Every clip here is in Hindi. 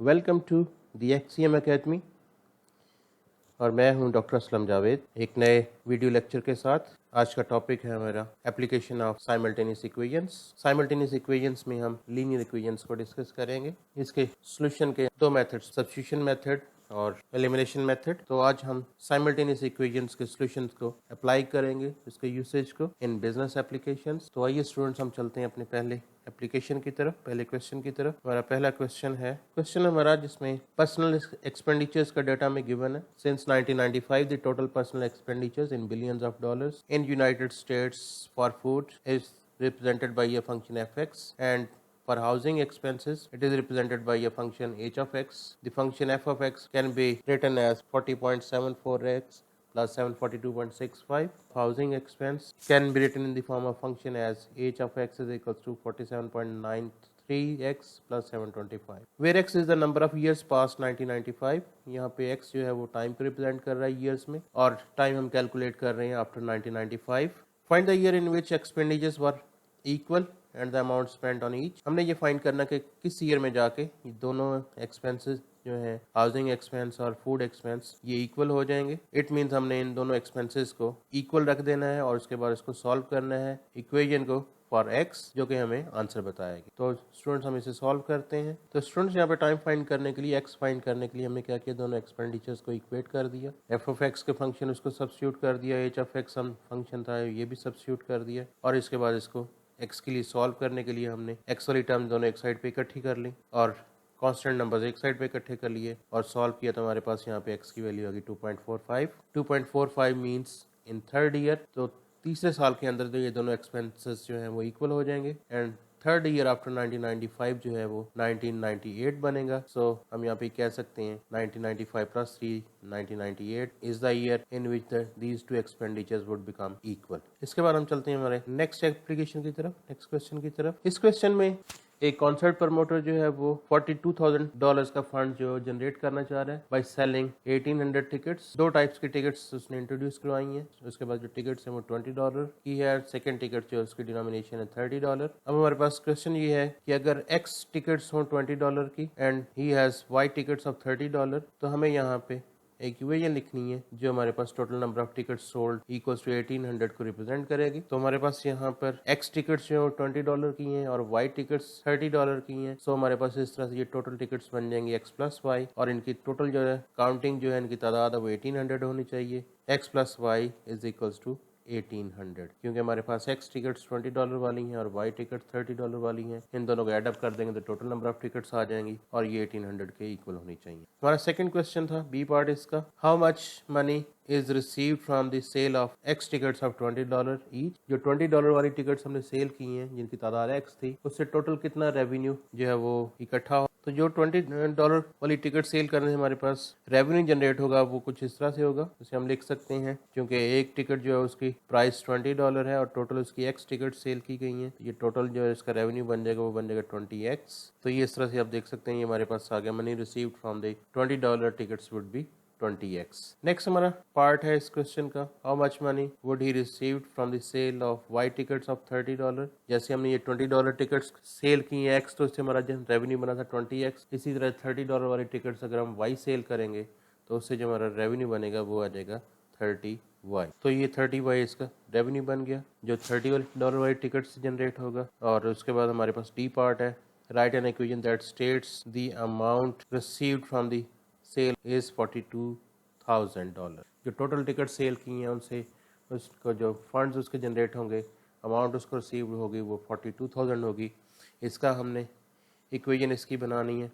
वेलकम टू दी एक्सीएम एकेडमी और मैं हूं डॉक्टर असलम जावेद एक नए वीडियो लेक्चर के साथ। आज का टॉपिक है हमारा application of simultaneous equations. Simultaneous equations में हम लीनियर इक्वेशंस को डिस्कस करेंगे। इसके सॉल्यूशन के दो मेथड, सब्स्टिट्यूशन मेथड और एलिमिनेशन मेथड। तो आज हम साइमल्टेनियस इक्वेशंस के सॉल्यूशंस को अप्लाई करेंगे, इसके यूसेज को इन बिजनेस एप्लीकेशंस। तो आइए स्टूडेंट्स, हम चलते हैं अपने पहले एप्लीकेशन की तरफ, पहले क्वेश्चन की तरफ। हमारा पहला क्वेश्चन है हमारा जिसमें पर्सनल एक्सपेंडिचर्स का डाटा में गिवन है। Since 1995 the total personal expenditures in billions of dollars in United states for food is represented by a function fx, and for housing expenses it is represented by a function h of x. The function f of x can be written as 40.74x plus 742.65. Housing expense can be written in the form of function as h of x is equals to 47.93x plus 725, where x is the number of years past 1995. यहाँ पे x जो है वो टाइम को रिप्रेजेंट कर रहा है ईयर्स में, और टाइम हम कैलकुलेट कर रहे हैं after 1995. Find the year in which expenditures were equal and the amount spent on each. हमने ये फाइंड करना कि किस ईयर में जाके ये दोनों एक्सपेंसेस जो है, हाउसिंग एक्सपेंस और फूड एक्सपेंस, ये इक्वल हो जाएंगे। इट मीन्स हमने इन दोनों एक्सपेंसेस को इक्वल रख देना है और उसके बाद इसको सॉल्व करना है इक्वेशन को फॉर एक्स, जो कि हमें आंसर बताएगी। तो स्टूडेंट्स, हम इसे सॉल्व करते हैं। तो स्टूडेंट्स, यहाँ पे टाइम फाइंड करने के लिए, एक्स फाइंड करने के लिए हमने क्या किया, दोनों एक्सपेंडिचर्स को इक्वेट कर दिया। एफ ऑफ एक्स के फंक्शन उसको सब्स्टिट्यूट कर दिया, एच ऑफ एक्स हम फंक्शन था ये भी सब्स्टिट्यूट कर दिया, और इसके बाद इसको एक्स के लिए सॉल्व करने के लिए हमने एक्स वाली टर्म दोनों एक साइड पे इकट्ठी कर ली और कांस्टेंट नंबर्स एक साइड पे इकट्ठे कर लिए और सॉल्व किया। तो हमारे पास यहाँ पे x की वैल्यू आ गई 2.45। 2.45 मीन्स इन थर्ड ईयर, तो तीसरे साल के अंदर तो ये दोनों एक्सपेंसेस जो हैं वो इक्वल हो जाएंगे, एंड थर्ड ईयर आफ्टर 1995 जो है वो 1998 बनेगा। सो हम यहाँ पे कह सकते हैं 1995 plus 3 1998 is the year in which these two expenditures would become equal. इसके बाद हम चलते हैं हमारे नेक्स्ट एप्लीकेशन की तरफ, नेक्स्ट क्वेश्चन की तरफ। इस क्वेश्चन में एक कॉन्सर्ट प्रमोटर जो है वो $42,000 का फंड जो जनरेट करना चाह रहा है बाय सेलिंग 1800 टिकट्स। दो टाइप्स की टिकट्स उसने इंट्रोड्यूस करवाई हैं। उसके बाद जो टिकट्स है वो $20 की है, सेकंड टिकट जो उसकी डिनोमिनेशन है $30। अब हमारे पास क्वेश्चन ये है कि अगर एक्स टिकट्स हो $20 की and he has Y tickets of $30, तो हमें यहाँ पे एक इक्वेशन लिखनी है जो हमारे पास total number of ticket sold equals to 1800 को रिप्रेजेंट करेगी। तो हमारे पास यहाँ पर एक्स टिकट्स जो $20 की हैं और वाई टिकट्स $30 की हैं। सो हमारे पास इस तरह से ये टोटल टिकट्स बन जाएंगी एक्स प्लस वाई, और इनकी टोटल जो है काउंटिंग जो है इनकी तादाद है वो 1800 होनी चाहिए। X plus Y is equals to 1800, क्योंकि हमारे पास एक्स टिकट्स $20 वाली हैं और वाई टिकट $30 वाली हैं। इन दोनों को एडअप कर देंगे तो टोटल नंबर ऑफ टिकट्स आ जाएंगी और ये 1800 के इक्वल होनी चाहिए। हमारा सेकंड क्वेश्चन था बी पार्ट इसका, how much money is received from the sale of X tickets of $20 each। जो $20 वाली टिकट्स हमने सेल की हैं जिनकी तादाद X थी, उससे टोटल कितना रेवेन्यू जो है वो इकट्ठा हो। तो जो $20 वाली टिकट सेल करने से हमारे पास रेवेन्यू जनरेट होगा वो कुछ इस तरह से होगा, जैसे हम लिख सकते हैं, क्योंकि एक टिकट जो है उसकी प्राइस $20 है और टोटल उसकी X टिकट सेल की गई हैं, ये टोटल जो है इसका रेवेन्यू बन जाएगा वो बन जाएगा 20x। तो ये इस तरह से आप देख सकते हैं, ये हमारे पास आ गया, money received from the $20 tickets would be 20x। Next हमारा पार्ट है इस क्वेश्चन का, how much money would he received from the sale of y tickets of $30। जैसे हमने ये $20 टिकट्स सेल की हैं एक्स, तो इससे हमारा जो रेवेन्यू बना था 20x। इसी तरह $30 वाली टिकट्स अगर हम वाई सेल करेंगे तो उससे जो हमारा रेवेन्यू बनेगा वो आ जाएगा 30y। तो ये 30y इसका रेवेन्यू बन गया जो $30 वाली टिकट से जनरेट होगा। और उसके बाद हमारे पास डी पार्ट है, write an equation that states the amount received from the sale is $42,000। जो टोटल टिकट सेल की हैं उनसे उसको जो फंड्स उसके जनरेट होंगे, अमाउंट उसको रिसीव होगी वो 42,000 होगी। इसका हमने इक्वेशन इसकी बनानी है,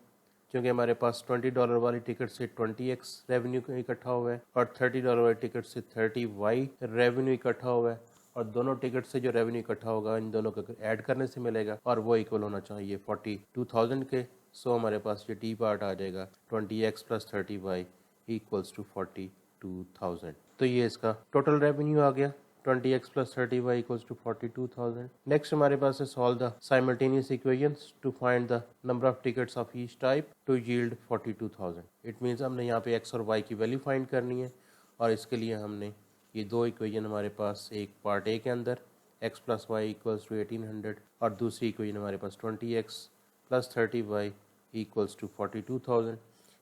क्योंकि हमारे पास $20 वाली टिकट से 20x रेवेन्यू इकट्ठा हुआ है और $30 वाली टिकट से 30y रेवेन्यू इकट्ठा हुआ है, और दोनों टिकट से जो रेवेन्यू इकट्ठा होगा इन दोनों को ऐड करने से मिलेगा और वो इक्वल होना चाहिए 42,000 के। सो हमारे पास ये डी पार्ट आ जाएगा 20x plus 30y equals to 42,000। तो ये इसका टोटल रेवेन्यू आ गया 20x plus 30y equals to 42,000। Next हमारे पास है solve the simultaneous equations to find the number of tickets of each type to yield 42,000। It means हमने यहाँ पे x और y की वैल्यू फाइंड करनी है, और इसके लिए हमने ये दो इक्वेशन हमारे पास, एक पार्ट ए के अंदर x plus y equals to 1800 और दूसरी इक्वेशन हमारे पास 20x plus 30y equals to 42,000।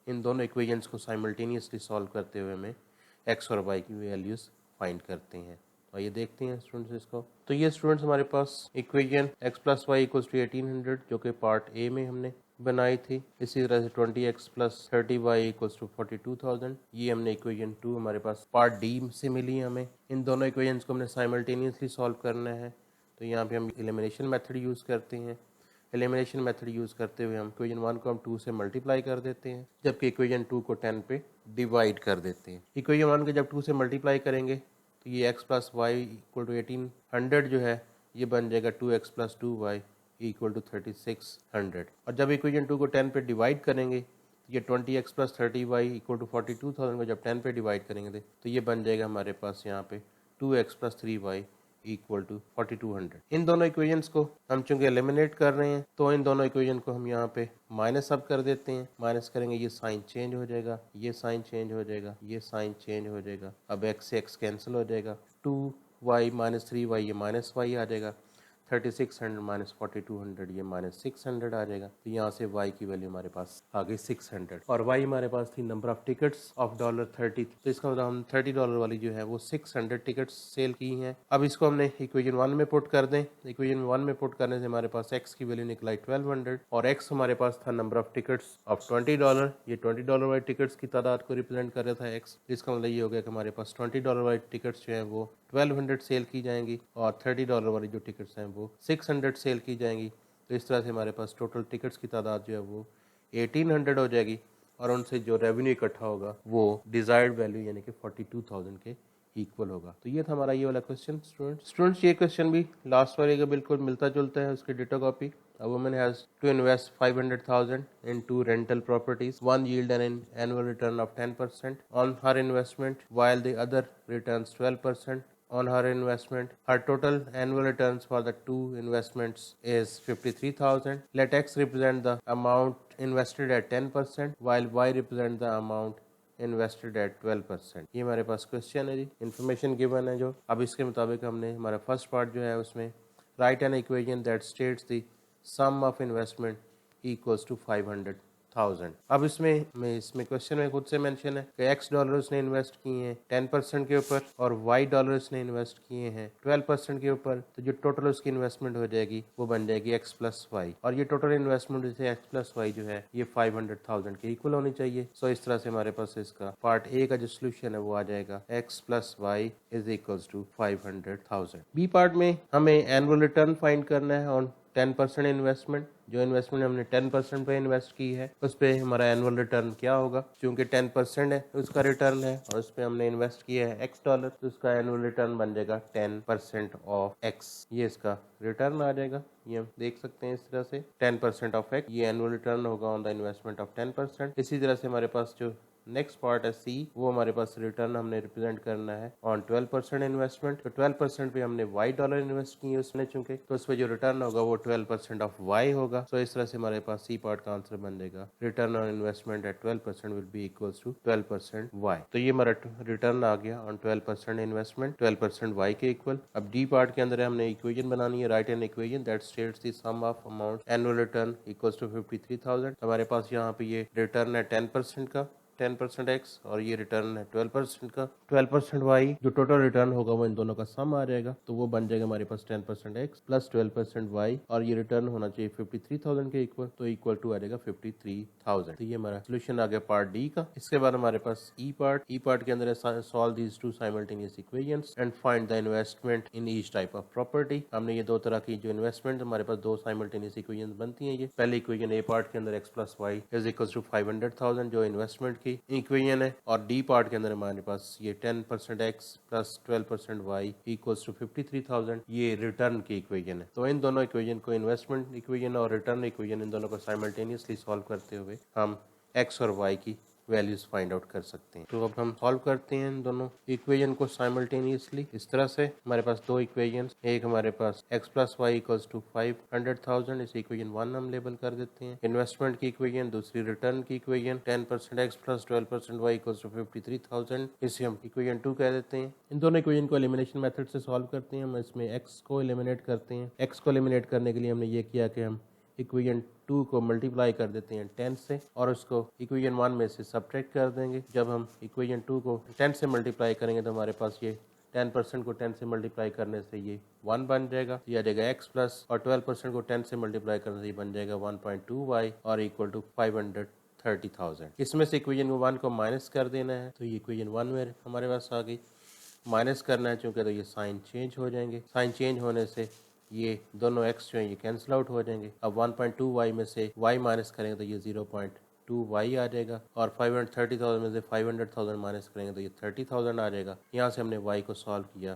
इन दोनों इक्वेशंस को साइमल्टेनियसली सॉल्व करते हुए हमें x और y की वैल्यूज़ फाइंड करते हैं। तो ये देखते हैं स्टूडेंट्स इसको। तो ये स्टूडेंट्स हमारे पास equation x plus y equals to 1800 जो कि पार्ट ए में हमने बनाई थी। इसी तरह से 20x plus 30y equals to 42,000, ये हमने इक्वेशन 2 हमारे पास पार्ट डी से मिली हमें। इन दोनों इक्वेशंस को हमने साइमल्टेनियसली सॉल्व करना है। तो यहाँ पे हम एलिमिनेशन मेथड यूज़ करते हैं। एलिमिनेशन मेथड यूज़ करते हुए हम इक्वेशन 1 को हम 2 से मल्टीप्लाई कर देते हैं, जबकि इक्वेशन 2 को 10 पे डिवाइड कर देते हैं। इक्वेशन 1 को जब 2 से मल्टीप्लाई करेंगे तो ये x plus y equal to 1800 जो है ये बन जाएगा 2x plus 2y equal to 3600। और जब इक्वेशन 2 को 10 पे डिवाइड करेंगे तो ये 20x plus 30y equal to 42,000 को जब 10 पे डिवाइड करेंगे तो ये बन जाएगा हमारे पास यहाँ पे 2x plus 3y equal to 4200। इन दोनों इक्वेशंस को हम चूंकि एलिमिनेट कर रहे हैं तो इन दोनों इक्वेशन को हम यहाँ पे माइनस अप कर देते हैं। माइनस करेंगे ये साइन चेंज हो जाएगा, ये साइन चेंज हो जाएगा, ये साइन चेंज हो जाएगा। अब x से x कैंसिल हो जाएगा, 2y माइनस 3y ये माइनस y आ जाएगा, 3600 माइनस 4200 ये माइनस 600 आ जाएगा। तो यहाँ से y की वैल्यू हमारे पास आ गई 600 और y हमारे पास थी नंबर ऑफ टिकट्स ऑफ $30। तो इसका मतलब हम $30 वाली जो है वो 600 टिकट्स सेल की हैं। अब इसको हमने इक्वेशन 1 में पुट कर दें। इक्वेशन 1 में पुट करने से हमारे पास x की वैल्यू निकलाई 1200 और x हमारे पास था नंबर ऑफ टिकट्स ऑफ $20। ये $20 वाली टिकट्स की तादाद को रिप्रेजेंट कर रहा था x। इसका मतलब ये हो गया कि हमारे पास $20 वाली टिकट्स जो है वो 1200 सेल की जाएंगी और $30 वाली जो टिकट्स हैं वो 600 सेल की जाएंगी। तो इस तरह से हमारे पास टोटल टिकट्स की तादाद जो है वो 1800 हो जाएगी और उनसे जो रेवेन्यू इकट्ठा होगा वो डिजायर्ड वैल्यू यानी कि 42,000 के इक्वल होगा। तो ये था हमारा ये वाला क्वेश्चन स्टूडेंट्स। ये क्वेश्चन भी लास्ट वाले का बिल्कुल मिलता जुलता है, उसकी ditto copy. A woman has to invest 500,000 into rental properties. One yield an annual return of 10% on her investment, while the other returns 12% on her investment. Her total annual returns for the two investments is 53,000. Let X represent the amount invested at 10%, while Y represent the amount invested at 12%। ये हमारे पास क्वेश्चन है जी, इन्फॉर्मेशन गिवन है जो। अब इसके मुताबिक हमने हमारा फर्स्ट पार्ट जो है उसमें write an equation that states the sum of investment equals to 500,000। अब इसमें क्वेश्चन में खुद से मेंशन है कि $X उसने इन्वेस्ट किए हैं 10% के ऊपर और $Y उसने इन्वेस्ट किए हैं 12% के ऊपर। तो जो टोटल उसकी इन्वेस्टमेंट हो जाएगी वो बन जाएगी x प्लस वाई और ये टोटल इन्वेस्टमेंट जैसे x प्लस वाई जो है ये 500,000 के इक्वल होनी चाहिए। सो इस तरह से हमारे पास इसका पार्ट ए का जो सोल्यूशन है वो आ जाएगा x plus Y is equals to 500,000। B part में हमें एनुअल रिटर्न फाइंड करना है ऑन 10% इन्वेस्टमेंट। जो इन्वेस्टमेंट हमने 10% पे इन्वेस्ट की है उस पे हमारा एनुअल रिटर्न क्या होगा, क्योंकि 10% है उसका रिटर्न है और उस पे हमने इन्वेस्ट किया है $X तो उसका एनुअल रिटर्न बन जाएगा 10% ऑफ X। ये इसका रिटर्न आ जाएगा, ये हम देख सकते हैं इस तरह से 10% ऑफ X ये एनुअल रिटर्न होगा ऑन द इन्वेस्टमेंट ऑफ 10%। इसी तरह से हमारे पास जो नेक्स्ट पार्ट है सी, वो हमारे पास रिटर्न हमने रिप्रेजेंट करना है ऑन 12% इन्वेस्टमेंट। तो 12% पे हमने $Y इन्वेस्ट किए उसने चूंकि, तो उस पर जो रिटर्न होगा वो 12% ऑफ Y होगा। तो इस तरह से हमारे पास सी पार्ट का आंसर बन जाएगा return on investment at 12% will be equals to 12% Y। तो ये हमारा रिटर्न आ गया ऑन 12% इन्वेस्टमेंट 12% Y के इक्वल। अब डी पार्ट के अंदर हमने इक्वेशन बनानी है, write an equation that states the sum of amount annual return equals to 53,000। हमारे पास यहाँ पे ये रिटर्न है 10% का 10% X और ये रिटर्न है 12% का 12% Y। जो टोटल रिटर्न होगा वो इन दोनों का सम आ जाएगा, तो वो बन जाएगा हमारे पास 10% X प्लस 12% Y और ये रिटर्न होना चाहिए 53,000 के इक्वल, तो इक्वल टू आ जाएगा 53,000। तो ये हमारा सोल्यूशन आ गया पार्ट डी का। इसके बाद हमारे पास ई पार्ट के अंदर solve these two simultaneous equations and find the investment in each type of property. हमने ये दो तरह की जो इन्वेस्टमेंट हमारे पास दो साइमल्टेनियस इक्वेशंस बनती हैं। ये पहली इक्वेशन ए पार्ट के अंदर x plus Y is equal to 500,000 जो इन्वेस्टमेंट की इक्वेशन है, और डी पार्ट के अंदर हमारे पास ये 10% x plus 12% y equals to 53,000 ये रिटर्न की इक्वेशन है। तो इन दोनों इक्वेशन को, इन्वेस्टमेंट इक्वेशन और रिटर्न इक्वेशन, इन दोनों को साइमल्टेनियसली सॉल्व करते हुए हम x और y की वैल्यूज फाइंड आउट कर सकते हैं। तो अब हम सॉल्व करते हैं इन दोनों इक्वेशन को साइमल्टेनियसली। इस तरह से हमारे पास दो इक्वेशन, एक हमारे पास x plus y equals to 500,000 इस इक्वेशन 1 हम लेबल कर देते हैं। इन्वेस्टमेंट की इक्वेशन, दूसरी रिटर्न की equation 10% x plus 12% y equals to 53,000 इसे हम इक्वेशन 2 कह देते हैं। इन दोनों इक्वेशन को एलिमिनेशन मेथड से सॉल्व करते हैं। हम इसमें x को एलिमिनेट करते हैं। x को एलिमिनेट करने के लिए हमने ये किया कि हम इक्वेशन 2 को मल्टीप्लाई कर देते हैं 10 से और उसको इक्वेशन 1 में से सब्ट्रैक्ट कर देंगे। जब हम इक्वेशन 2 को 10 से मल्टीप्लाई करेंगे तो हमारे पास ये 10% को 10 से मल्टीप्लाई करने से ये 1 बन जाएगा, ये आ जाएगा x प्लस, और 12% को 10 से मल्टीप्लाई करने से ये बन जाएगा 1.2y और इक्वल टू 530,000। इसमें से इक्वेशन 1 को माइनस कर देना है, तो ये इक्वेशन 1 में हमारे पास आ गई। माइनस करना है चूँकि, तो ये साइन चेंज हो जाएंगे। साइन चेंज होने से ये दोनों x जो है ये कैंसिल आउट हो जाएंगे। अब 1.2y में से y माइनस करेंगे तो ये 0.2y आ जाएगा, और 530,000 में से 500,000 माइनस करेंगे तो ये 30,000 आ जाएगा। यहाँ से हमने y को सॉल्व किया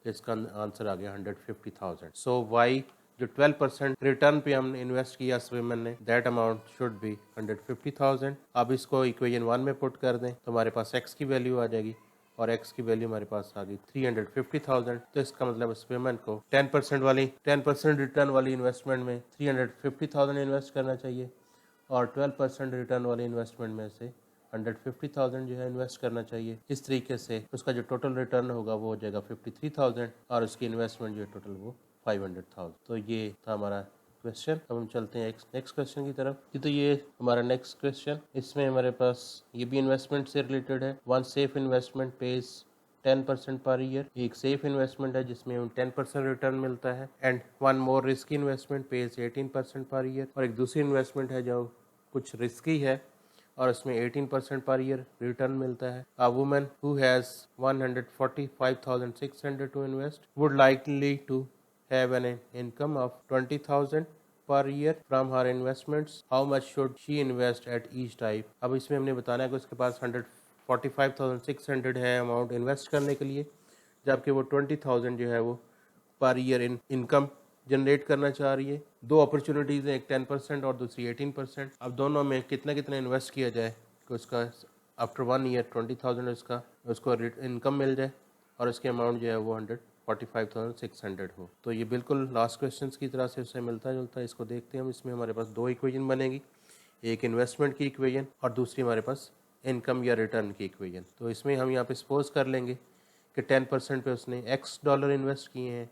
तो इसका आंसर आ गया 150,000। सो y जो 12% रिटर्न पे हमने इन्वेस्ट किया स्विमन ने, दैट अमाउंट शुड बी 150,000। अब इसको इक्वेशन 1 में पुट कर दें तो हमारे पास x की वैल्यू आ जाएगी, और x की वैल्यू हमारे पास आ गई 350,000। तो इसका मतलब स्विमन को 10% रिटर्न वाली इन्वेस्टमेंट में 350,000 इन्वेस्ट करना चाहिए, और 12% रिटर्न वाली इन्वेस्टमेंट में से 150,000 जो है इन्वेस्ट करना चाहिए। इस तरीके से उसका जो टोटल रिटर्न होगा वो हो जाएगा 53,000, और उसकी इन्वेस्टमेंट जो है टोटल वो 500,000। तो ये था हमारा क्वेश्चन। अब हम चलते हैं नेक्स्ट क्वेश्चन की तरफ। तो ये हमारा नेक्स्ट क्वेश्चन, इसमें हमारे पास ये भी इन्वेस्टमेंट से रिलेटेड है। One safe investment page 10% per year. एक सेफ इन्वेस्टमेंट है जिसमें 10% रिटर्न मिलता है। And one more risky investment page 18% per year. और एक दूसरी इन्वेस्टमेंट है जो कुछ रिस्की है और उसमें 18% पर ईयर रिटर्न मिलता है। A woman who has 145,600 to invest would likely to have an income of 20,000 per year from her investments. How much should she invest at each type? अब इसमें हमने बताना है कि उसके पास 145,600 है अमाउंट इन्वेस्ट करने के लिए, जबकि वो 20,000 जो है वो पर ईयर इनकम जनरेट करना चाह रही है। दो अपॉर्चुनिटीज़ हैं, एक 10% और दूसरी 18%। अब दोनों में कितना कितना इन्वेस्ट किया जाए कि उसका आफ्टर 1 ईयर 20,000 उसको इनकम मिल जाए और उसके अमाउंट जो है वो 145,600 हो। तो ये बिल्कुल लास्ट क्वेश्चन की तरह से उससे मिलता जुलता है। इसको देखते हैं हम। इसमें हमारे पास दो इक्वेशन बनेगी, एक इन्वेस्टमेंट की इक्वेशन और दूसरी हमारे पास इनकम या रिटर्न की इक्वेशन। तो इसमें हम यहाँ पे सपोज कर लेंगे कि 10% पे उसने $X इन्वेस्ट किए हैं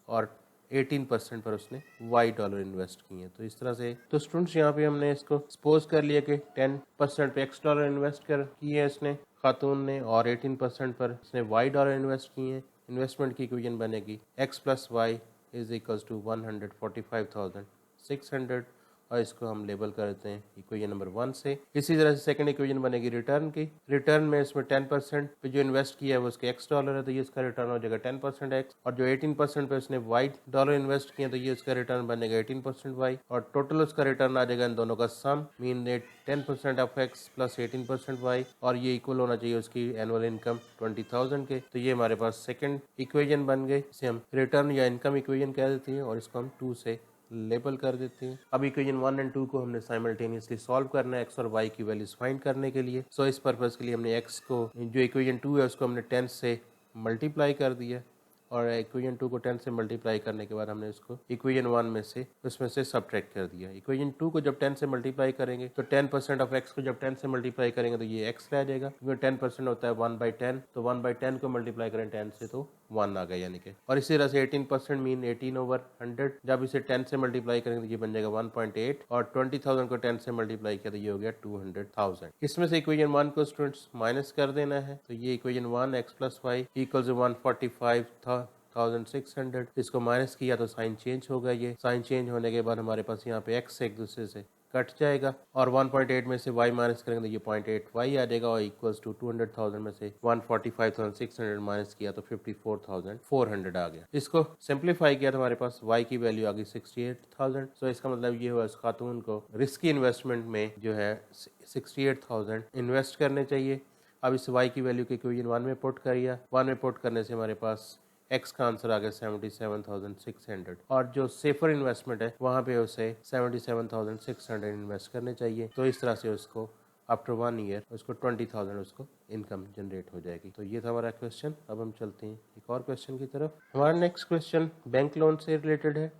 और 18% पर उसने $Y इन्वेस्ट किए हैं। तो इस तरह से तो स्टूडेंट्स यहाँ पे हमने इसको सपोज कर लिया कि 10% पे $X इन्वेस्ट किए हैं इसने खातून ने, और 18% पर उसने $Y इन्वेस्ट किए हैं। इन्वेस्टमेंट की इक्वेशन बनेगी x plus Y is equals to 145,600, और इसको हम लेबल करते हैं इक्वेशन नंबर 1 से। इसी तरह से सेकंड इक्वेशन बनेगी रिटर्न की। रिटर्न में इसमें 10% पे जो इन्वेस्ट किया है वो उसके $X है, तो ये इसका रिटर्न हो जाएगा 10% x, और जो 18% पे उसने $Y इन्वेस्ट किया तो ये उसका रिटर्न बनेगा 18% y, और टोटल उसका रिटर्न आ जाएगा इन दोनों का sum, mean 10% of x plus 18% y, और ये इक्वल होना चाहिए उसकी एनुअल इनकम 20,000 के। तो ये हमारे पास सेकेंड इक्वेशन बन गई, इसे हम रिटर्न या इनकम इक्वेशन कह देते हैं, और इसको हम 2 से लेबल कर देते हैं। अब इक्वेशन 1 एंड 2 को हमने साइमल्टेनियसली सॉल्व करना है x और y की वैल्यूज फाइंड करने के लिए। सो इस पर्पस के लिए हमने x को, जो इक्वेशन 2 है उसको हमने 10 से मल्टीप्लाई कर दिया, और इक्वेशन 2 को 10 से मल्टीप्लाई करने के बाद हमने उसको इक्वेशन 1 में से उसमें से सब्ट्रैक्ट कर दिया। इक्वेशन 2 को जब 10 से मल्टीप्लाई करेंगे तो 10% ऑफ x को जब 10 से मल्टीप्लाई करेंगे तो ये x रह जाएगा, क्योंकि 10% होता है 1/10, तो 1/10 को मल्टीप्लाई करें 10 से तो 1 आ गया यानी कि। और इसी तरह से 18% मीन 18/100, जब इसे 10 से मल्टीप्लाई करेंगे तो ये बन जाएगा 1.8, और 20,000 को 10 से मल्टीप्लाई किया तो ये हो गया 200,000। इसमें से इक्वेशन 1 को स्टूडेंट्स माइनस कर देना है, तो ये equation 1 x plus y equal 145,600, इसको माइनस किया तो साइन चेंज होगा। ये साइन चेंज होने के बाद हमारे पास यहाँ पे x एक दूसरे से कट जाएगा, और 1.8 में से y माइनस करेंगे तो ये 0.8y आ जाएगा, और इक्वल्स टू 200,000 में से 145,600 माइनस किया तो 54,400 आ गया। इसको सिंप्लीफाई किया तो हमारे पास y की वैल्यू आ गई 68,000। सो इसका मतलब ये हुआ इस खातून को रिस्की इन्वेस्टमेंट में जो है 68,000 इन्वेस्ट करने चाहिए। अब इस y की वैल्यू के इक्वेशन 1 में पुट करिए, 1 में पुट करने से हमारे पास x का आंसर आ गया 77,600, और जो सेफर इन्वेस्टमेंट है वहाँ पे उसे 77,600 इन्वेस्ट करने चाहिए। तो इस तरह से उसको आफ्टर 1 ईयर उसको 20,000 उसको इनकम जनरेट हो जाएगी। तो ये था हमारा क्वेश्चन। अब हम चलते हैं एक और क्वेश्चन की तरफ। हमारा नेक्स्ट क्वेश्चन बैंक लोन से रिलेटेड है।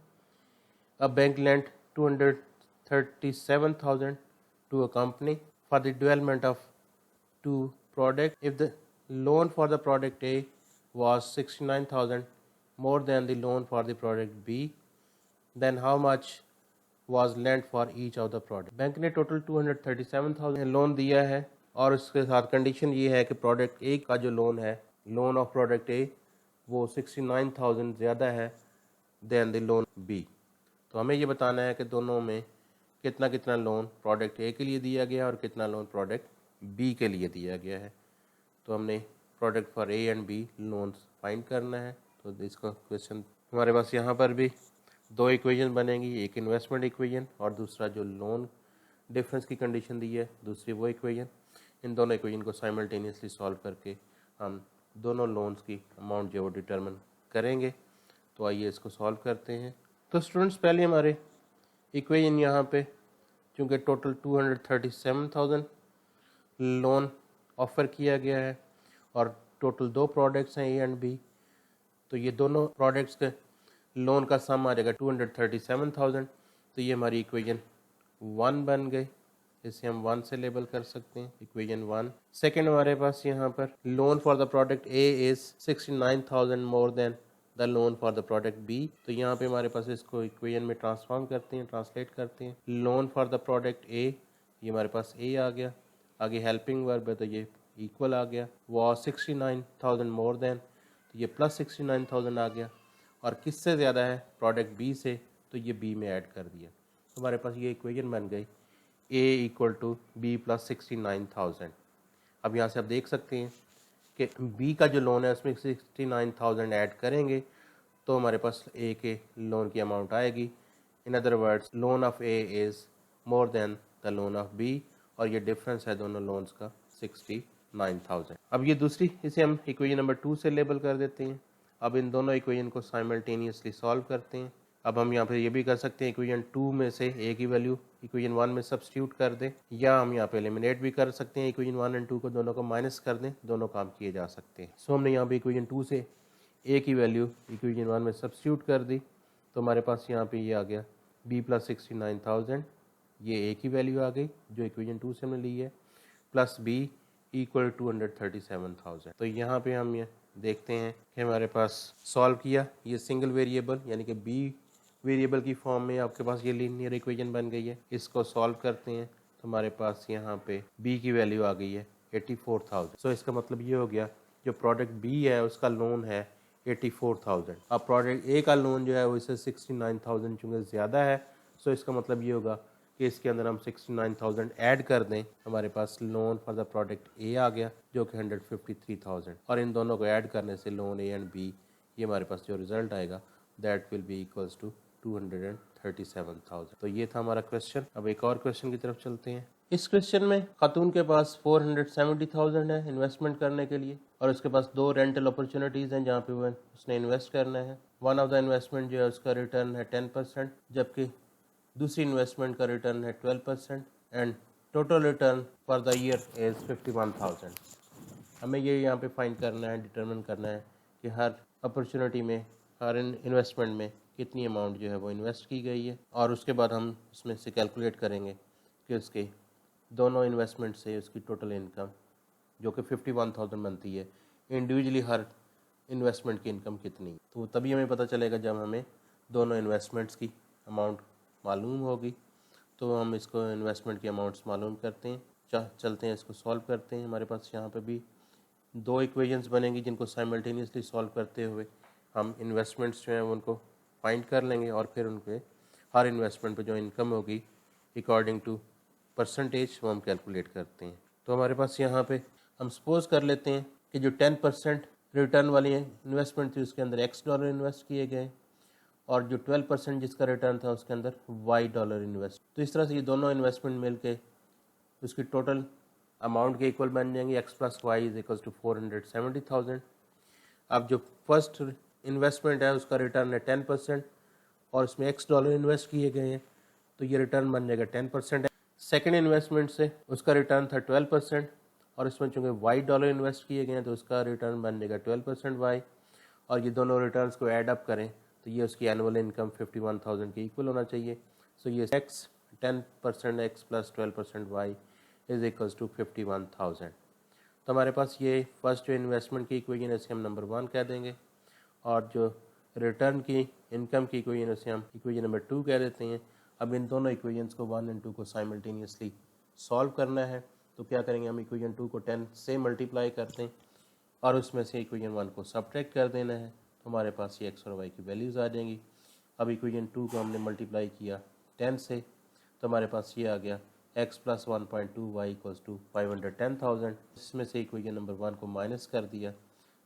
A bank lent 237,000 to a company for the development of 2 product. If the loan for the product A was 69,000 more than the loan for the product B, then how much was lent for each of the product। Bank ने टोटल 237,000 लोन दिया है और उसके साथ कंडीशन ये है कि प्रोडक्ट ए का जो लोन है, लोन ऑफ प्रोडक्ट ए, वो 69,000 ज़्यादा है देन द लोन बी। तो हमें ये बताना है कि दोनों में कितना कितना लोन प्रोडक्ट ए के लिए दिया गया और कितना लोन प्रोडक्ट बी के लिए दिया गया है। तो हमने product for A and B loans find करना है। तो इसका क्वेश्चन हमारे पास यहाँ पर भी दो इक्वेशन बनेंगी, एक इन्वेस्टमेंट इक्वेशन और दूसरा जो लोन डिफरेंस की कंडीशन दी है दूसरी वो इक्वेशन। इन दोनों इक्वेशन को साइमल्टेनियसली सॉल्व करके हम दोनों लोन्स की अमाउंट जो वो डिटरमिन करेंगे। तो आइए इसको सॉल्व करते हैं। तो स्टूडेंट्स पहले हमारे इक्वेशन यहाँ पे चूँकि टोटल 237,000 लोन ऑफ़र किया गया है और टोटल दो प्रोडक्ट्स हैं ए एंड बी, तो ये दोनों प्रोडक्ट्स के लोन का सम आ जाएगा 237,000। तो ये हमारी इक्वेशन 1 बन गई, इसे हम 1 से लेबल कर सकते हैं, इक्वेशन 1। सेकेंड हमारे पास यहाँ पर loan for the product A is 69,000 more than the loan for the product B. तो यहाँ पे हमारे पास इसको इक्वेशन में ट्रांसफॉर्म करते हैं, ट्रांसलेट करते हैं। लोन फॉर द प्रोडक्ट ए, ये हमारे पास ए आ गया, आगे हेल्पिंग वर्ब है तो ये इक्वल आ गया, वो 69,000 मोर देन, तो ये प्लस 69,000 आ गया, और किससे ज़्यादा है प्रोडक्ट बी से, तो ये बी में ऐड कर दिया। तो हमारे पास ये इक्वेशन बन गई ए इक्वल टू बी प्लस 69,000। अब यहाँ से आप देख सकते हैं कि बी का जो लोन है उसमें 69,000 ऐड करेंगे तो हमारे पास ए के लोन की अमाउंट आएगी। In other words loan of A is more than the loan of B, और ये डिफरेंस है दोनों लोन्स का 69,000। अब ये दूसरी, इसे हम इक्वेशन नंबर 2 से लेबल कर देते हैं। अब इन दोनों इक्वेशन को साइमल्टेनियसली सॉल्व करते हैं। अब हम यहाँ पे ये भी कर सकते हैं इक्वेशन 2 में से ए की वैल्यू इक्वेशन 1 में सब्स्टिट्यूट कर दें, या हम यहाँ पे एलिमिनेट भी कर सकते हैं, इक्वेशन 1 एंड 2 को दोनों को माइनस कर दें, दोनों काम किए जा सकते हैं। सो हमने यहाँ पे इक्वेशन 2 से ए की वैल्यू इक्वेशन 1 में सब्स्टिट्यूट कर दी, तो हमारे पास यहाँ पे ये आ गया बी प्लस 69,000, ये ए की वैल्यू आ गई जो इक्वेशन 2 से हमने ली है, प्लस बी इक्वल 237,000। तो यहाँ पे हम ये देखते हैं कि हमारे पास सॉल्व किया, ये सिंगल वेरिएबल यानी कि बी वेरिएबल की फॉर्म में आपके पास ये लीनियर इक्वेशन बन गई है। इसको सॉल्व करते हैं तो हमारे पास यहाँ पे बी की वैल्यू आ गई है 84,000। सो इसका मतलब ये हो गया जो प्रोडक्ट बी है उसका लोन है 84,000। अब प्रोडक्ट ए का लोन जो है वो इससे 69,000 चूँकि ज़्यादा है, सो इसका मतलब ये होगा कि इसके अंदर हम 69,000 ऐड कर दें, हमारे पास loan for the product A आ गया जो कि 153,000, और इन दोनों को ऐड करने से लोन ए एंड बी, ये हमारे पास जो रिजल्ट आएगा that will be equals to 237,000। तो ये था हमारा क्वेश्चन। अब एक और क्वेश्चन की तरफ चलते हैं। इस क्वेश्चन में खातून के पास 470,000 है इन्वेस्टमेंट करने के लिए, और उसके पास दो रेंटल अपॉर्चुनिटीज़ हैं जहाँ पे वो उसने इन्वेस्ट करना है। वन ऑफ द इन्वेस्टमेंट जो है उसका रिटर्न है 10%, जबकि दूसरी इन्वेस्टमेंट का रिटर्न है 12%, and total return for the year is 51,000। हमें ये यहाँ पे फाइंड करना है, डिटरमिन करना है कि हर अपॉर्चुनिटी में, हर इन्वेस्टमेंट में कितनी अमाउंट जो है वो इन्वेस्ट की गई है, और उसके बाद हम उसमें से कैलकुलेट करेंगे कि उसके दोनों इन्वेस्टमेंट से उसकी टोटल इनकम जो कि 51,000 बनती है, इंडिविजुअली हर इन्वेस्टमेंट की इनकम कितनी। तो तभी हमें पता चलेगा जब हमें दोनों इन्वेस्टमेंट्स की अमाउंट मालूम होगी। तो हम इसको इन्वेस्टमेंट की अमाउंट्स मालूम करते हैं, चलते हैं इसको सॉल्व करते हैं। हमारे पास यहाँ पे भी दो इक्वेशंस बनेंगी जिनको साइमल्टेनियसली सॉल्व करते हुए हम इन्वेस्टमेंट्स जो हैं उनको फाइंड कर लेंगे, और फिर उनके हर इन्वेस्टमेंट पे जो इनकम होगी अकॉर्डिंग टू परसेंटेज वो हम कैलकुलेट करते हैं। तो हमारे पास यहाँ पे हम सपोज कर लेते हैं कि जो 10% रिटर्न वाली इन्वेस्टमेंट थी उसके अंदर $X इन्वेस्ट किए गए, और जो 12% जिसका रिटर्न था उसके अंदर $Y इन्वेस्ट। तो इस तरह से ये दोनों इन्वेस्टमेंट मिल के उसकी टोटल अमाउंट के इक्वल बन जाएंगे। X + Y = 470,000। अब जो फर्स्ट इन्वेस्टमेंट है उसका रिटर्न है 10%, और उसमें $X इन्वेस्ट किए गए हैं तो ये रिटर्न बन जाएगा 10%। सेकेंड इन्वेस्टमेंट से उसका रिटर्न था 12%, और इसमें चूँकि $Y इन्वेस्ट किए गए हैं तो उसका रिटर्न बन जाएगा 12% Y, और ये दोनों रिटर्न्स को ऐड अप करें तो ये उसकी एनुअल इनकम 51,000 के इक्वल होना चाहिए। सो ये X 10% X + 12% Y = 51,000। तो हमारे पास ये फर्स्ट जो इन्वेस्टमेंट की इक्वेशन है इसे हम नंबर 1 कह देंगे, और जो रिटर्न की इनकम की इक्वेशन है उसे हम इक्वेशन नंबर 2 कह देते हैं, अब इन दोनों इक्वेशंस को 1 और 2 को साइमल्टेनियसली सॉल्व करना है। तो क्या करेंगे, हम इक्वेशन 2 को 10 से मल्टीप्लाई करते हैं और उसमें से इक्वेशन 1 को सब्ट्रैक्ट कर देना है, तो हमारे पास ये एक्स और वाई की वैल्यूज़ आ जाएंगी। अब इक्वेशन 2 को हमने मल्टीप्लाई किया 10 से, तो हमारे पास ये आ गया x plus 1.2 y equals to 510,000। इसमें से इक्वेशन नंबर 1 को माइनस कर दिया।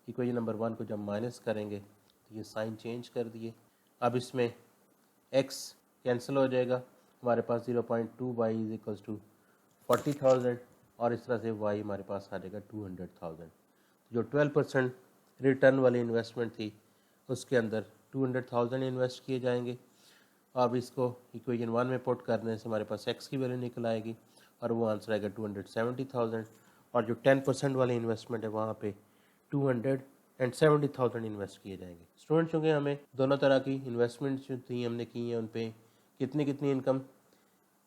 इक्वेशन नंबर 1 को जब माइनस करेंगे तो ये साइन चेंज कर दिए। अब इसमें x कैंसिल हो जाएगा, हमारे पास 0.2 वाई इज इक्वल्स टू 40,000 और इस तरह से y हमारे पास आ जाएगा 200,000। जो 12% रिटर्न वाली इन्वेस्टमेंट थी उसके अंदर 200,000 इन्वेस्ट किए जाएंगे। अब इसको इक्वेशन 1 में पुट करने से हमारे पास x की वैल्यू निकल आएगी और वो आंसर आएगा 270,000। और जो 10% वाली इन्वेस्टमेंट है वहाँ पे 270,000 इन्वेस्ट किए जाएंगे। स्टूडेंट्स, चूँकि हमें दोनों तरह की इन्वेस्टमेंट जो थी हमने की हैं उन पे कितनी कितनी इनकम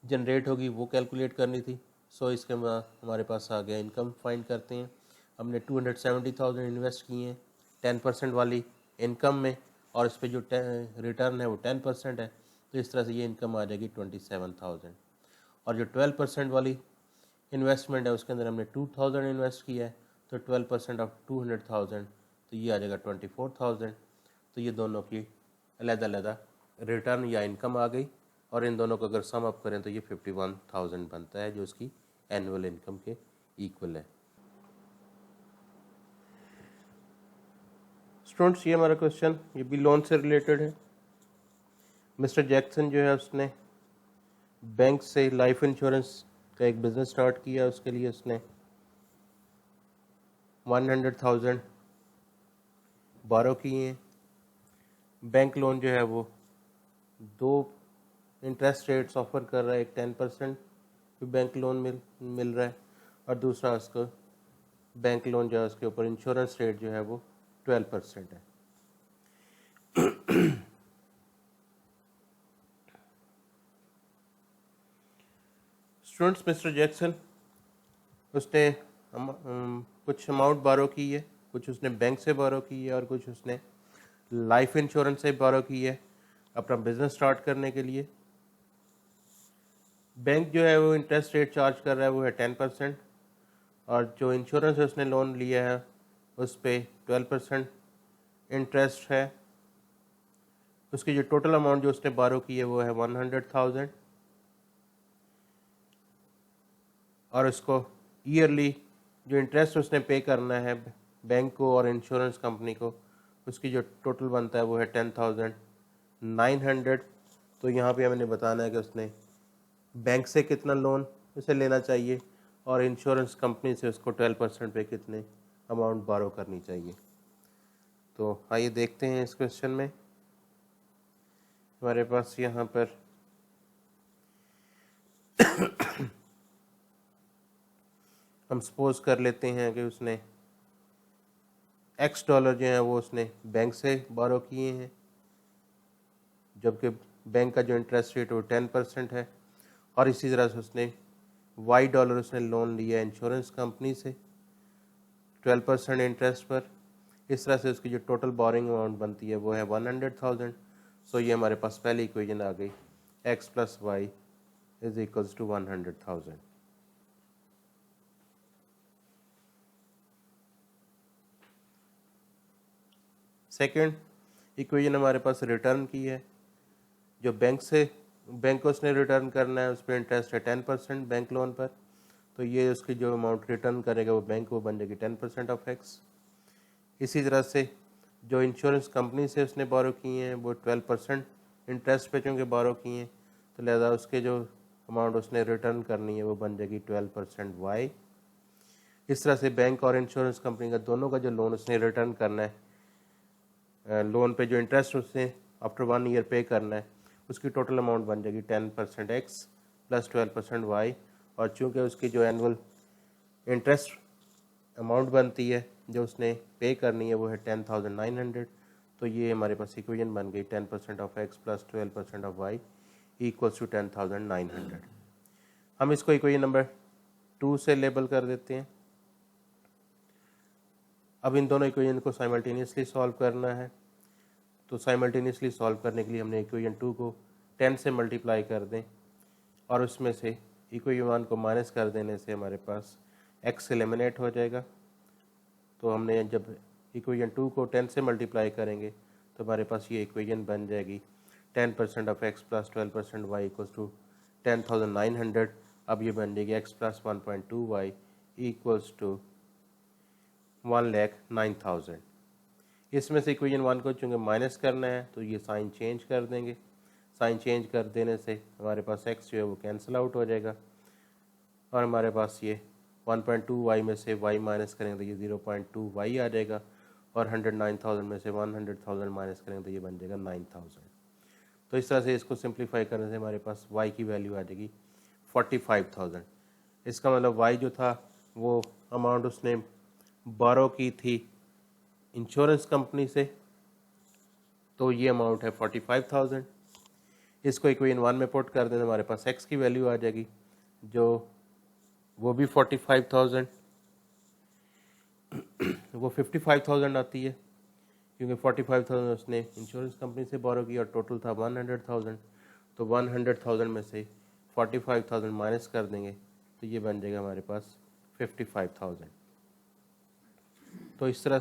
जनरेट होगी वो कैलकुलेट करनी थी। सो इसके बाद हमारे पास आ गया इनकम फाइंड करते हैं। हमने 270,000 इन्वेस्ट किए हैं 10% वाली इनकम में और इस पर जो रिटर्न है वो 10% है, तो इस तरह से ये इनकम आ जाएगी 27,000। और जो 12% वाली इन्वेस्टमेंट है उसके अंदर हमने 2,000 इन्वेस्ट किया है, तो 12% ऑफ 200,000 तो ये आ जाएगा 24,000। तो ये दोनों की अलग-अलग रिटर्न या इनकम आ गई और इन दोनों को अगर सम अप करें तो ये 51,000 बनता है जो उसकी एनुअल इनकम के इक्वल है। स्टूडेंट्स, ये हमारा क्वेश्चन ये भी लोन से रिलेटेड है। मिस्टर जैक्सन जो है उसने बैंक से लाइफ इंश्योरेंस का एक बिज़नेस स्टार्ट किया। उसके लिए उसने 100,000 बारो किए हैं। बैंक लोन जो है वो दो इंटरेस्ट रेट्स ऑफर कर रहा है, एक 10% बैंक लोन मिल रहा है और दूसरा उसको बैंक लोन जो है उसके ऊपर इंश्योरेंस रेट जो है वो 12% है। स्टूडेंट्स, मिस्टर जैक्सन उसने कुछ अमाउंट बारो की है, कुछ उसने बैंक से बारो की है और कुछ उसने लाइफ इंश्योरेंस से बारो की है अपना बिजनेस स्टार्ट करने के लिए। बैंक जो है वो इंटरेस्ट रेट चार्ज कर रहा है वो है 10% और जो इंश्योरेंस उसने लोन लिया है उस पर 12% इंटरेस्ट है। उसकी जो टोटल अमाउंट जो उसने बारो की है वो है 100,000 और उसको ईयरली जो इंटरेस्ट उसने पे करना है बैंक को और इंश्योरेंस कंपनी को उसकी जो टोटल बनता है वो है 10,900। तो यहाँ पे हमने बताना है कि उसने बैंक से कितना लोन उसे लेना चाहिए और इंश्योरेंस कंपनी से उसको 12% पे कितने अमाउंट बारो करनी चाहिए। तो आइए देखते हैं इस क्वेश्चन में। हमारे पास यहाँ पर हम सपोज कर लेते हैं कि उसने $X जो है वो उसने बैंक से बारो किए हैं, जबकि बैंक का जो इंटरेस्ट रेट वो 10% है और इसी तरह से उसने $Y उसने लोन लिया इंश्योरेंस कंपनी से 12% इंटरेस्ट पर। इस तरह से उसकी जो टोटल बोरिंग अमाउंट बनती है वो है 100,000। सो ये हमारे पास पहली इक्वेशन आ गई x plus Y is equals to 100,000। Second equation हमारे पास रिटर्न की है। जो बैंक को उसने रिटर्न करना है उस पर इंटरेस्ट है 10% बैंक लोन पर, तो ये उसकी जो अमाउंट रिटर्न करेगा वो बैंक को बन जाएगी 10% ऑफ x। इसी तरह से जो इंश्योरेंस कंपनी से उसने बारो किए हैं वो 12% इंटरेस्ट पे चूँकि बारो किए हैं, तो लिहाजा उसके जो अमाउंट उसने रिटर्न करनी है वो बन जाएगी 12% y। इस तरह से बैंक और इंश्योरेंस कंपनी का दोनों का जो लोन उसने रिटर्न करना है, लोन पे जो इंटरेस्ट उसने आफ्टर 1 ईयर पे करना है उसकी टोटल अमाउंट बन जाएगी 10% x प्लस 12% y। और चूँकि उसकी जो एनुअल इंटरेस्ट अमाउंट बनती है जो उसने पे करनी है वो है 10,900। तो ये हमारे पास इक्वेशन बन गई 10% of x plus 12% of y equals to 10,900। हम इसको इक्वेशन नंबर 2 से लेबल कर देते हैं। अब इन दोनों इक्वेशन को साइमल्टेनियसली सॉल्व करना है, तो साइमल्टेनियसली सॉल्व करने के लिए हमने इक्वेशन 2 को 10 से मल्टीप्लाई कर दें और उसमें से इक्वेशन 1 को माइनस कर देने से हमारे पास x एलिमिनेट हो जाएगा। तो हमने जब इक्वेशन 2 को 10 से मल्टीप्लाई करेंगे तो हमारे पास ये इक्वेशन बन जाएगी 10% of x plus 12% y equals to 10,900। अब ये बन जाएगी x plus 1.2y equals to 1,09,000। इसमें से इक्वेशन 1 को चूँकि माइनस करना है तो ये साइन चेंज कर देंगे। साइन चेंज कर देने से हमारे पास x जो है वो कैंसिल आउट हो जाएगा और हमारे पास ये 1.2y में से y माइनस करेंगे तो ये 0.2y आ जाएगा और 109,000 में से 100,000 माइनस करेंगे तो ये बन जाएगा 9,000। तो इस तरह से इसको सिंप्लीफाई करने से हमारे पास y की वैल्यू आ जाएगी 45,000। इसका मतलब y जो था वो अमाउंट उसने बोरो की थी इंश्योरेंस कंपनी से, तो ये अमाउंट है 45,000। इसको इक्वेशन 1 में पुट कर दें तो हमारे पास x की वैल्यू आ जाएगी जो वो भी 45,000 वो 55,000 आती है क्योंकि 45,000 उसने इंश्योरेंस कंपनी से बोरो की और टोटल था 100,000। तो 100,000 में से 45,000 माइनस कर देंगे तो ये बन जाएगा हमारे पास 55,000। तो इस तरह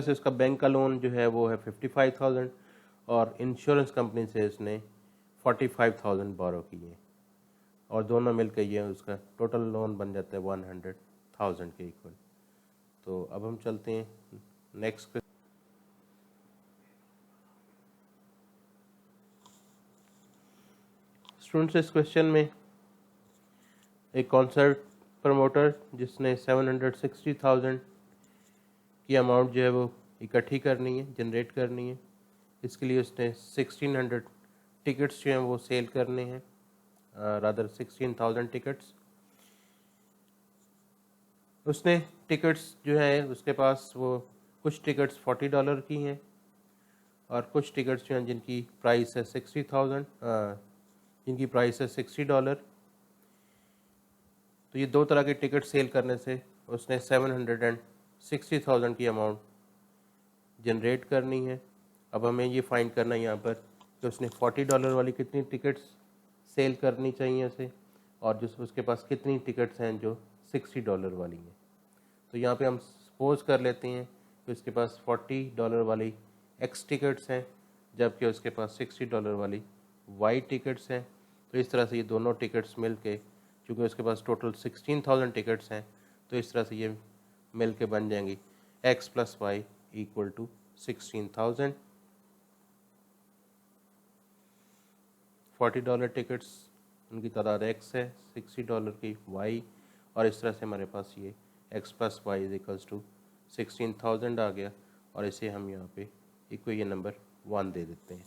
से उसका बैंक का लोन जो है वो है 55,000 और इंश्योरेंस कंपनी से इसने 45,000 बोरो किए और दोनों मिलकर ये उसका टोटल लोन बन जाता है 100,000 के इक्वल। तो अब हम चलते हैं नेक्स्ट। स्टूडेंट्स, इस क्वेश्चन में एक कॉन्सर्ट प्रमोटर जिसने 760,000 की अमाउंट जो है वो इकट्ठी करनी है, जनरेट करनी है। इसके लिए उसने 1600 टिकट्स जो हैं वो सेल करने हैं, रादर 16,000 टिकट्स। उसने टिकट्स जो है उसके पास वो कुछ टिकट्स $40 की हैं और कुछ टिकट्स जो हैं जिनकी प्राइस है $60। तो ये दो तरह के टिकट सेल करने से उसने 760,000 की अमाउंट जनरेट करनी है। अब हमें ये फाइंड करना है यहाँ पर कि उसने $40 वाली कितनी टिकट्स सेल करनी चाहिए उसे और जो उसके पास कितनी टिकट्स हैं जो $60 वाली हैं। तो यहाँ पे हम सपोज कर लेते हैं कि उसके पास $40 वाली एक्स टिकट्स हैं जबकि उसके पास $60 वाली वाई टिकट्स हैं। तो इस तरह से ये दोनों टिकट्स मिल के, चूँकि उसके पास टोटल 16,000 टिकट्स हैं, तो इस तरह से ये मिल के बन जाएंगी x plus y equal to 16,000। $40 tickets उनकी तादाद x है, $60 की y, और इस तरह से हमारे पास ये x plus Y is equals to 16,000 आ गया और इसे हम यहाँ पे इक्वेशन नंबर 1 दे देते हैं।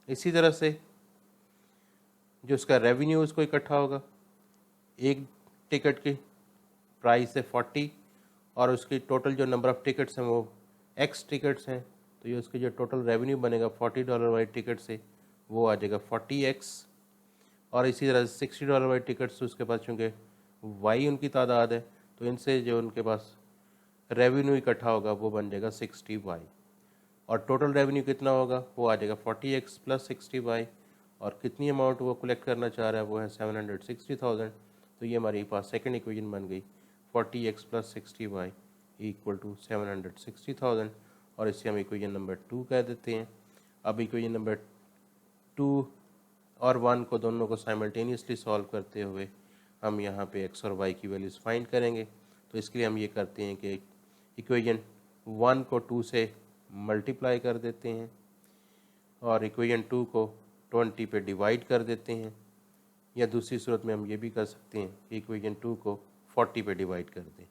इसी तरह से जो उसका रेवेन्यू उसको इकट्ठा होगा, एक टिकट की प्राइस है 40 और उसकी टोटल जो नंबर ऑफ़ टिकट्स हैं वो x टिकट्स हैं, तो ये उसके जो टोटल रेवेन्यू बनेगा $40 वाली टिकट से वो आ जाएगा 40x। और इसी तरह से $60 वाली टिकट्स उसके पास चूँकि y उनकी तादाद है तो इनसे जो उनके पास रेवेन्यू इकट्ठा होगा वो बन जाएगा 60y और टोटल रेवेन्यू कितना होगा वो आ जाएगा 40x प्लस 60y और कितनी अमाउंट वो कलेक्ट करना चाह रहा है वो है 760,000। तो ये हमारे पास सेकंड इक्वेशन बन गई 40x plus 60y equal to 760,000 और इसे हम इक्वेशन नंबर 2 कह देते हैं। अब इक्वेशन नंबर 2 और 1 को दोनों को साइमल्टेनियसली सॉल्व करते हुए हम यहाँ पे x और y की वैल्यूज़ फाइंड करेंगे। तो इसके लिए हम ये करते हैं कि इक्वेशन 1 को 2 से मल्टीप्लाई कर देते हैं और इक्वेशन 2 को 20 पे डिवाइड कर देते हैं, या दूसरी सूरत में हम ये भी कर सकते हैं कि इक्वेशन 2 को 40 पे डिवाइड कर दें।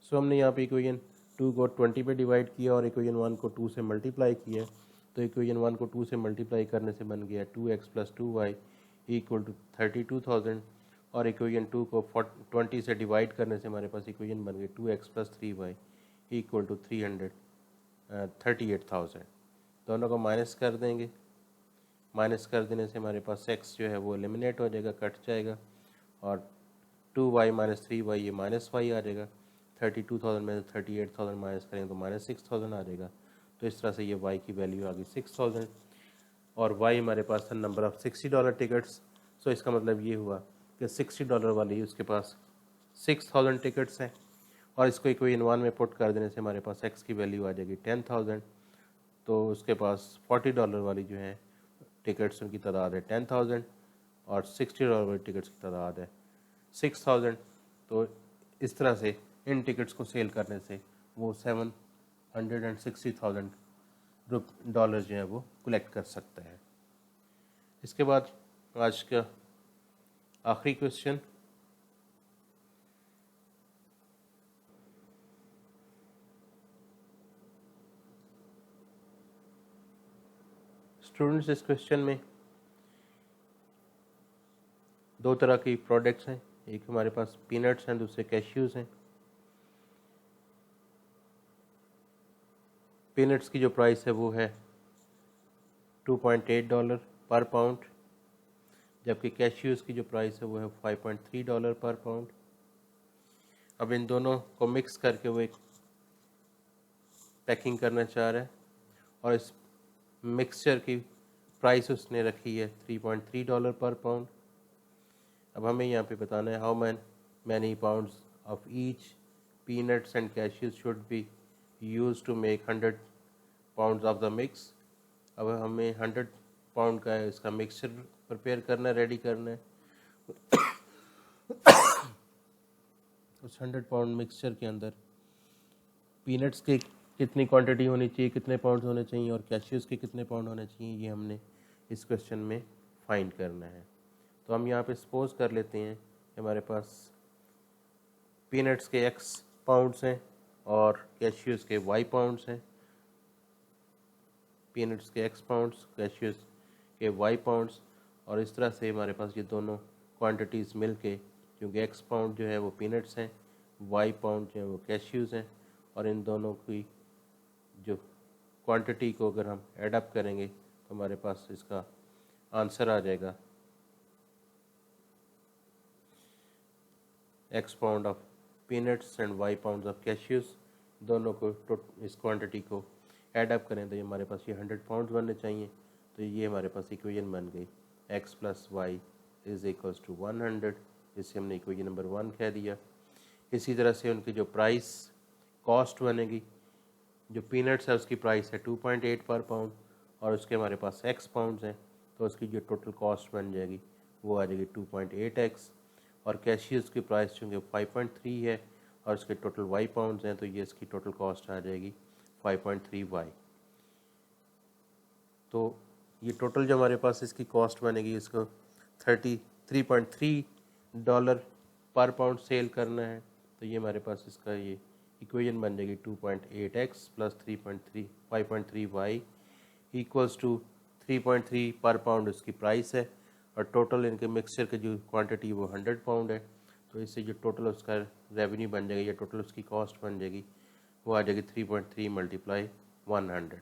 सो हमने यहाँ पे इक्वेशन 2 को 20 पे डिवाइड किया और इक्वेशन 1 को 2 से मल्टीप्लाई किया। तो इक्वेशन 1 को 2 से मल्टीप्लाई करने से बन गया 2x plus 2y equal to 32,000 और इक्वेशन 2 को 20 से डिवाइड करने से हमारे पास इक्वेशन बन गई 2x plus 3y equal to 38,000। दोनों को माइनस कर देंगे, माइनस कर देने से हमारे पास x जो है वो एलिमिनेट हो जाएगा, कट जाएगा और 2y माइनस 3y, ये माइनस वाई आ जाएगा। 32,000 में से 38,000 माइनस करेंगे तो माइनस 6,000 आ जाएगा। तो इस तरह से ये y की वैल्यू आ गई 6,000 और y हमारे पास था नंबर ऑफ $60 टिकट्स। सो इसका मतलब ये हुआ कि $60 वाली उसके पास 6,000 टिकट्स हैं और इसको इक्वेशन 1 में पुट कर देने से हमारे पास x की वैल्यू आ जाएगी 10,000। तो उसके पास $40 वाली जो है टिकट्स उनकी तादाद है 10,000 और $60 वाली टिकट्स की तादाद है 6,000। तो इस तरह से इन टिकट्स को सेल करने से वो $760,000 डॉलर जो है वो कलेक्ट कर सकता है। इसके बाद आज का आखिरी क्वेश्चन, स्टूडेंट्स इस क्वेश्चन में दो तरह की प्रोडक्ट्स हैं, एक हमारे पास पीनट्स हैं, दूसरे कैश्यूज़ हैं। पीनट्स की जो प्राइस है वो है $2.8 पर पाउंड, जबकि कैश्यूज़ की जो प्राइस है वो है $5.3 पर पाउंड। अब इन दोनों को मिक्स करके वो एक पैकिंग करना चाह रहा है और इस मिक्सचर की प्राइस उसने रखी है $3.3 पर पाउंड। अब हमें यहाँ पे बताना है how many pounds of each peanuts and cashews should be use to make 100 pounds of the mix. अब हमें 100 पाउंड का इसका मिक्सचर प्रिपेयर करना है, रेडी करना है। उस 100 पाउंड मिक्सचर के अंदर पीनट्स की कितनी क्वांटिटी होनी चाहिए, कितने पाउंड होने चाहिए और कैश्यूज़ के कितने पाउंड होने चाहिए, ये हमने इस क्वेश्चन में फाइंड करना है। तो हम यहाँ पे सपोज कर लेते हैं कि हमारे पास पीनट्स के x पाउंड्स हैं और कैश्यूज़ के y पाउंड्स हैं। पीनट्स के x पाउंड्स, कैश्यूज़ के y पाउंड्स, और इस तरह से हमारे पास ये दोनों क्वांटिटीज़ मिल के, क्योंकि x पाउंड जो है वो पीनट्स हैं, y पाउंड जो है वो कैश्यूज़ हैं, और इन दोनों की जो क्वांटिटी को अगर हम ऐड अप करेंगे तो हमारे पास इसका आंसर आ जाएगा x pound of peanuts and y pound of cashews. दोनों को इस क्वांटिटी को ऐड अप करें तो ये हमारे पास ये 100 पाउंड बनने चाहिए। तो ये हमारे पास इक्वेशन बन गई x plus Y is equals to 100। इसे हमने इक्वेशन नंबर 1 कह दिया। इसी तरह से उनकी जो प्राइस कॉस्ट बनेगी, जो पीनट्स है उसकी प्राइस है 2.8 पर पाउंड और उसके हमारे पास x पाउंड्स हैं, तो उसकी जो टोटल कॉस्ट बन जाएगी वो आ जाएगी 2.8x। और कैशियर्स की प्राइस चूँकि 5.3 है और उसके टोटल y पाउंड्स हैं, तो ये इसकी टोटल कॉस्ट आ जाएगी 5.3y। तो ये टोटल जो हमारे पास इसकी कॉस्ट बनेगी, इसको $33.3 पर पाउंड सेल करना है। तो ये हमारे पास इसका ये इक्वेशन बन जाएगी 2.8x plus 5.3y equals to 3.3 पर पाउंड उसकी प्राइस है और टोटल इनके मिक्सचर की जो क्वांटिटी वो 100 पाउंड है। तो इससे जो टोटल उसका रेवेन्यू बन जाएगा या टोटल उसकी कॉस्ट बन जाएगी वो आ जाएगी 3.3 मल्टीप्लाई 100।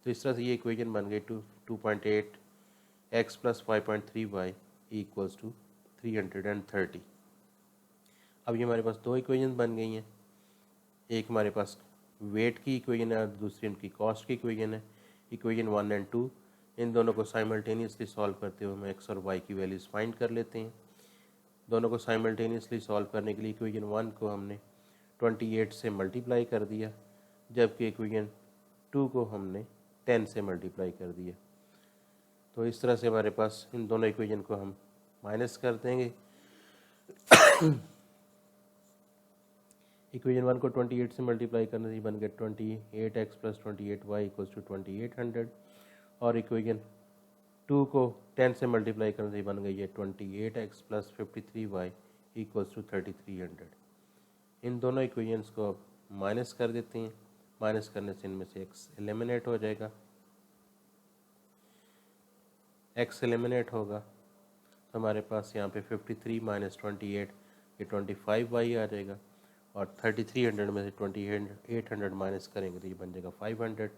तो इस तरह से ये इक्वेशन बन गई 2.8x plus 5.3y equals to 330। अब ये हमारे पास दो इक्वेशन बन गई हैं, एक हमारे पास वेट की इक्वेशन है और दूसरी उनकी कॉस्ट की इक्वेशन है। इक्वेशन 1 एंड 2 इन दोनों को साइमल्टेनियसली सॉल्व करते हुए हम x और y की वैल्यूज़ फाइंड कर लेते हैं। दोनों को साइमल्टेनियसली सॉल्व करने के लिए इक्वेशन 1 को हमने 28 से मल्टीप्लाई कर दिया, जबकि इक्वेशन 2 को हमने 10 से मल्टीप्लाई कर दिया। तो इस तरह से हमारे पास इन दोनों इक्वेशन को हम माइनस कर देंगे। इक्वेशन 1 को 28 से मल्टीप्लाई करने से बन गया 28x plus 28y equals to 2800 और इक्वेशन 2 को 10 से मल्टीप्लाई करने से बन गई है 28x plus 53y equals to 3300। इन दोनों इक्वेशंस को अब माइनस कर देते हैं। माइनस करने से इनमें से x एलिमिनेट हो जाएगा। x एलिमिनेट होगा तो हमारे पास यहाँ पे 53 माइनस 28 ये 25y आ जाएगा और 3300 में से 2800 माइनस करेंगे तो ये बन जाएगा 500।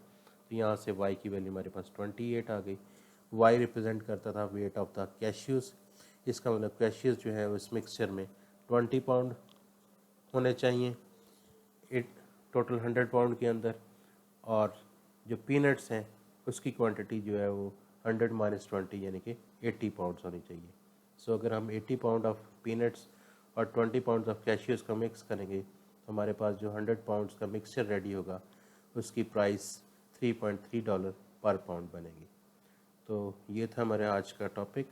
तो यहाँ से y की वैल्यू हमारे पास 28 आ गई। y रिप्रेजेंट करता था वेट ऑफ द कैश्यूज़। इसका मतलब कैश्यूज़ जो है उस मिक्सचर में 20 पाउंड होने चाहिए टोटल 100 पाउंड के अंदर, और जो पीनट्स हैं उसकी क्वांटिटी जो है वो 100 माइनस 20 यानी कि 80 पाउंड्स होनी चाहिए। सो अगर हम 80 पाउंड ऑफ पीनट्स और 20 पाउंड्स ऑफ कैशियस का मिक्स करेंगे तो हमारे पास जो 100 पाउंड्स का मिक्सचर रेडी होगा उसकी प्राइस $3.3 पर पाउंड बनेगी। तो ये था हमारे आज का टॉपिक,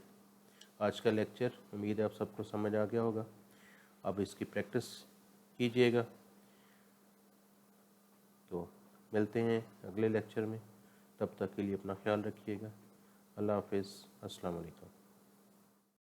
आज का लेक्चर। उम्मीद है आप सबको समझ आ गया होगा। अब इसकी प्रैक्टिस कीजिएगा। तो मिलते हैं अगले लेक्चर में, तब तक के लिए अपना ख्याल रखिएगा। अल्लाह हाफिज़, अस्सलाम वालेकुम।